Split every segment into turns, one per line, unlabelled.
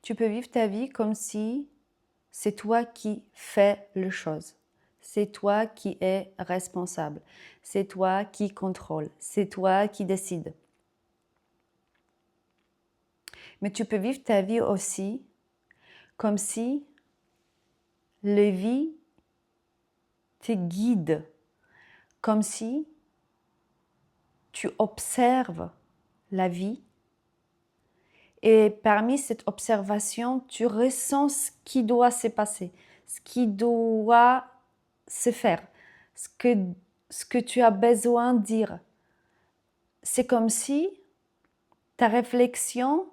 tu peux vivre ta vie comme si c'est toi qui fais les choses. C'est toi qui es responsable. C'est toi qui contrôle. C'est toi qui décide. Mais tu peux vivre ta vie aussi comme si la vie te guide, comme si tu observes la vie et parmi cette observation, tu ressens ce qui doit se passer, ce qui doit se faire, ce que tu as besoin de dire. C'est comme si ta réflexion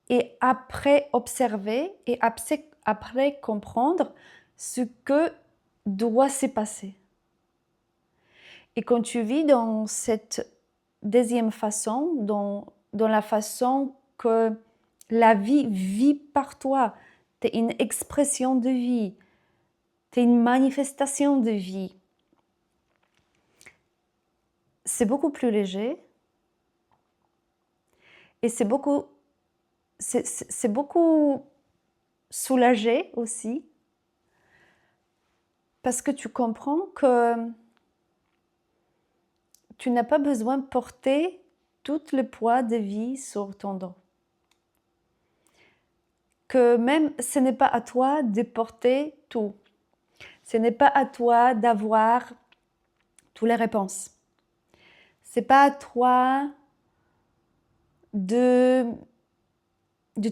est après observer et après comprendre ce que doit se passer. Et quand tu vis dans cette deuxième façon, dans la façon que la vie vit par toi, tu es une expression de vie, tu es une manifestation de vie, c'est beaucoup plus léger et c'est beaucoup soulagé aussi parce que tu comprends que tu n'as pas besoin de porter tout le poids de vie sur ton dos. Que même ce n'est pas à toi de porter tout. Ce n'est pas à toi d'avoir toutes les réponses. Ce n'est pas à toi de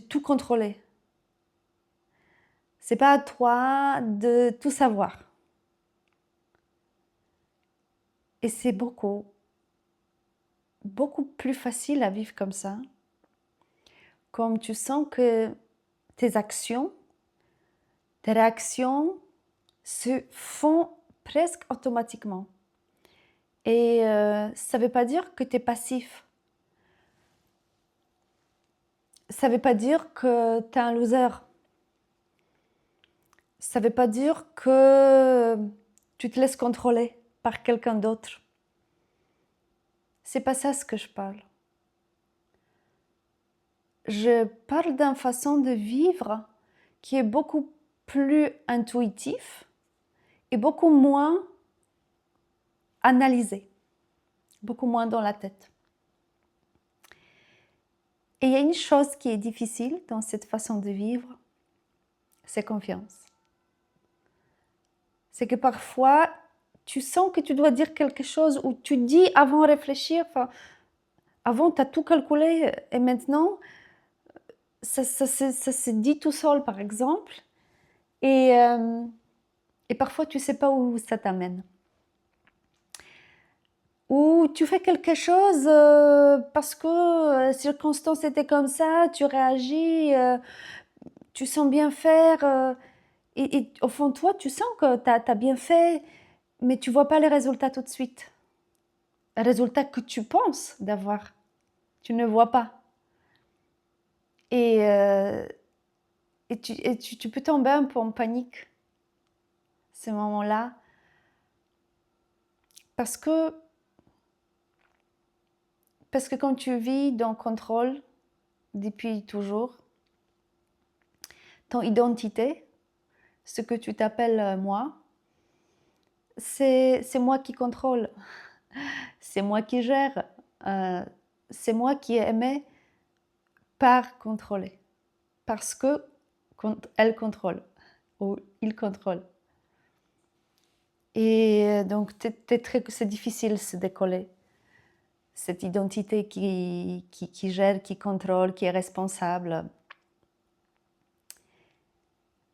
tout contrôler. Ce n'est pas à toi de tout savoir. Et c'est beaucoup plus facile à vivre comme ça. Comme tu sens que tes actions, tes réactions se font presque automatiquement. Et ça ne veut pas dire que tu es passif. Ça ne veut pas dire que tu es un loser. Ça ne veut pas dire que tu te laisses contrôler par quelqu'un d'autre. C'est pas ça ce que je parle. Je parle d'une façon de vivre qui est beaucoup plus intuitive et beaucoup moins analysée, beaucoup moins dans la tête. Et il y a une chose qui est difficile dans cette façon de vivre, c'est confiance. C'est que parfois, tu sens que tu dois dire quelque chose ou tu dis avant de réfléchir, avant tu as tout calculé et maintenant ça se dit tout seul par exemple et parfois tu ne sais pas où ça t'amène. Ou tu fais quelque chose parce que les circonstances étaient comme ça, tu réagis, tu sens bien faire et au fond de toi tu sens que tu as bien fait mais tu ne vois pas les résultats tout de suite. Les résultats que tu penses d'avoir, tu ne vois pas. Et tu peux tomber un peu en panique ces moments-là parce que quand tu vis dans le contrôle depuis toujours, ton identité, ce que tu t'appelles moi, c'est moi qui contrôle, c'est moi qui gère, c'est moi qui ai aimé par contrôler, parce que elle contrôle ou il contrôle. Et donc c'est difficile de se décoller. Cette identité qui gère, qui contrôle, qui est responsable.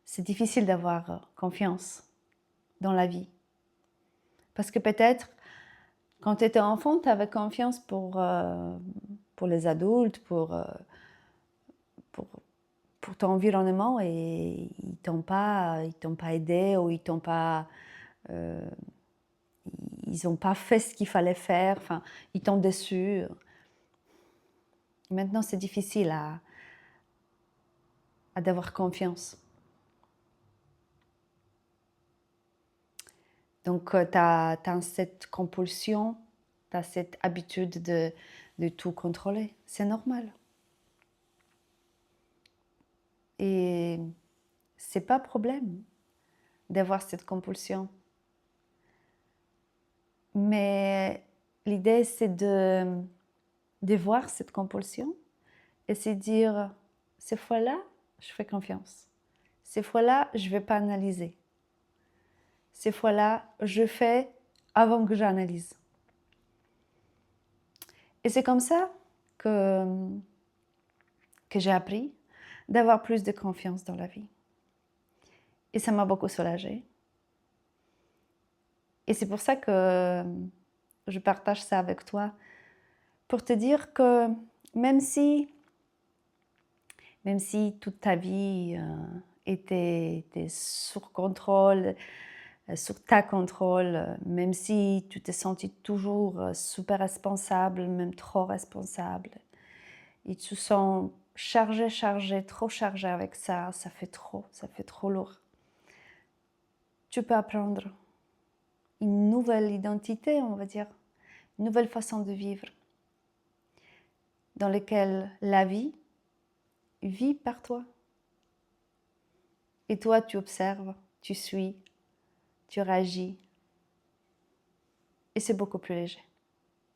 C'est difficile d'avoir confiance dans la vie. Parce que peut-être, quand tu étais enfant, tu avais confiance pour les adultes, pour ton environnement et ils t'ont pas aidé ou ils n'ont pas fait ce qu'il fallait faire, enfin, ils t'ont déçu. Maintenant, c'est difficile à d'avoir confiance. Donc, tu as cette compulsion, tu as cette habitude de tout contrôler. C'est normal. Et c'est pas problème d'avoir cette compulsion. Mais l'idée, c'est de voir cette compulsion et se dire, ces fois-là, je fais confiance. Ces fois-là, je ne vais pas analyser. Ces fois-là, je fais avant que j'analyse. Et c'est comme ça que j'ai appris d'avoir plus de confiance dans la vie. Et ça m'a beaucoup soulagée. Et c'est pour ça que je partage ça avec toi, pour te dire que même si toute ta vie était sous contrôle, sur ta contrôle, même si tu t'es senti toujours super responsable, même trop responsable, et tu te sens chargé, trop chargé avec ça, ça fait trop lourd. Tu peux apprendre une nouvelle identité, on va dire, une nouvelle façon de vivre, dans laquelle la vie vit par toi. Et toi, tu observes, tu suis, tu réagis. Et c'est beaucoup plus léger.